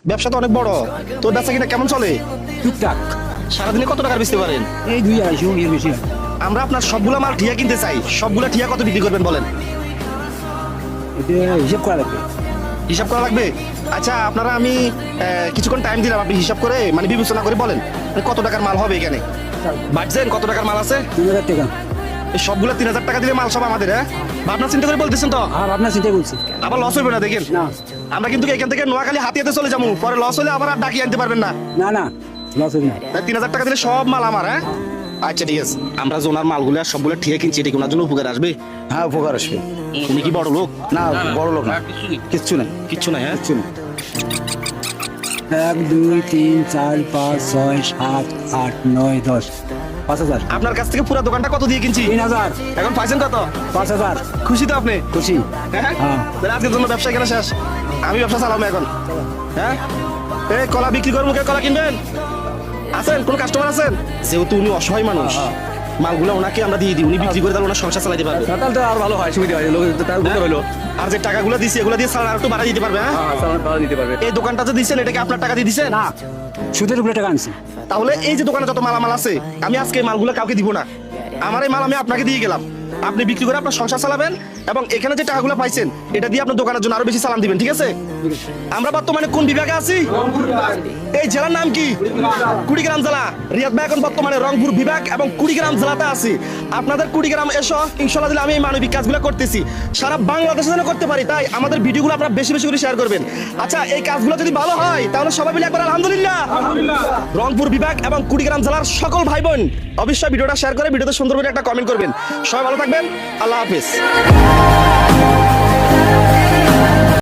ব্যবসা তো অনেক বড়, তোর ব্যবসা কিনা কেমন চলে? টুকটাক সারাদিনে কত টাকার বেচতে পারেন? এই 2-250 এর বেশি হয়। আমরা আপনার সবগুলা মাল ঠিয়া কিনতে চাই, সবগুলা ঠিয়া কত বিক্রি করবেন বলেন? এটা হিসাব করা লাগবে। হিসাব করা লাগবে। আচ্ছা আপনারা আমি কিছুক্ষণ টাইম দিলাম, আপনি হিসাব করে মানে বিবেচনা করে বলেন কত টাকার মাল হবে এখানে। ভাবছেন কত টাকার মাল আছে? 3000 টাকা। এই সবগুলো 3000 টাকা দিলে মাল সব আমাদের। হ্যাঁ ভাবনা চিন্তা করে বলতেছেন তো? আর আপনার চিন্তাই বলছি আবার লস হবে না দেখেন। না আমরা কিন্তু এখান থেকে নোয়াখালী হাতিয়াতে চলে যাবো, পরে লস হলে আবার আর ডাকি আনতে পারবেন না। না না লস হবে না। তাই 3000 টাকা দিলে সব মাল আমার। হ্যাঁ আচ্ছা ঠিক আছে, আমরা জোনার মালগুলো সবগুলো ঠিয়া কিনছি, এটা কি ওনার জন্য উপকার আসবে? হ্যাঁ উপকার আসবে। তুমি কি বড় লোক? না বড় লোক না, কিচ্ছু নাই কিচ্ছু নাই। হ্যাঁ কিচ্ছু নাই। 1 2 3 4 5 6 7 8 9 10 5000। আপনার কাছ থেকে পুরো দোকানটা কত দিয়ে কিনছি? 3000 এখন পাইছেন কত? 5000। খুশি তো আপনি? খুশি। হ্যাঁ হ্যাঁ। তাহলে আজকের জন্য ব্যবসা এখানে শেষ, আমি ব্যবসা চালাবো এখন। হ্যাঁ এই কলা বিক্রি করবো, কে কলা কিনবেন? আছেন কোন কাস্টমার আছেন? যেহেতু উনি অসহায় মানুষ, মালগুলো ওনাকে আমরা দিয়ে দিই, উনি বিক্রি করে তাহলে ওনার সংসার চালাতে পারবে। তাহলে তো আর ভালো হয়, সুবিধা হয়, লোক তার উপকার হলো। আর যে টাকাগুলো দিছি এগুলো দিয়ে সারা আর একটু বাড়া দিতে পারবে। হ্যাঁ সালান পাওয়া দিতে পারবে। এই দোকানটা যে দিচ্ছেন এটা কি আপনার টাকা দিয়ে দিচ্ছেন? না সুদের উপরে টাকা আনছি। তাহলে এই যে দোকানে যত মালামাল আছে আমি আজকে এই মালগুলো কাউকে দিব না, আমার এই মাল আমি আপনাকে দিয়ে গেলাম, আপনি বিক্রি করে আপনার সংসার চালাবেন এবং এখানে যে টাকাগুলো পাইছেন এটা দিয়ে আপনার দোকানের জন্য আরো বেশি চালান দিবেন। ঠিক আছে? আমরা বর্তমানে কোন বিভাগে আছি? এই জেলার নাম কি? কুড়িগ্রাম জেলা। রিয়াদ ভাই এখন বর্তমানে রংপুর বিভাগ এবং কুড়িগ্রাম জেলাতে আছি। আপনাদের কুড়িগ্রাম এসো, ইনশাআল্লাহ দিলে আমি এই মানবিক কাজগুলো করতেছি, সারা বাংলাদেশে যেন করতে পারি, তাই আমাদের ভিডিওগুলো আপনারা বেশি বেশি করে শেয়ার করবেন। আচ্ছা এই কাজগুলো যদি ভালো হয় তাহলে সবাই মিলে একবার আলহামদুলিল্লাহ। রংপুর বিভাগ এবং কুড়িগ্রাম জেলার সকল ভাই বোন অবশ্যই ভিডিওটা শেয়ার করে ভিডিওতে সুন্দর করে একটা কমেন্ট করবেন। সবাই ভালো থাকবেন, আল্লাহ হাফেজ।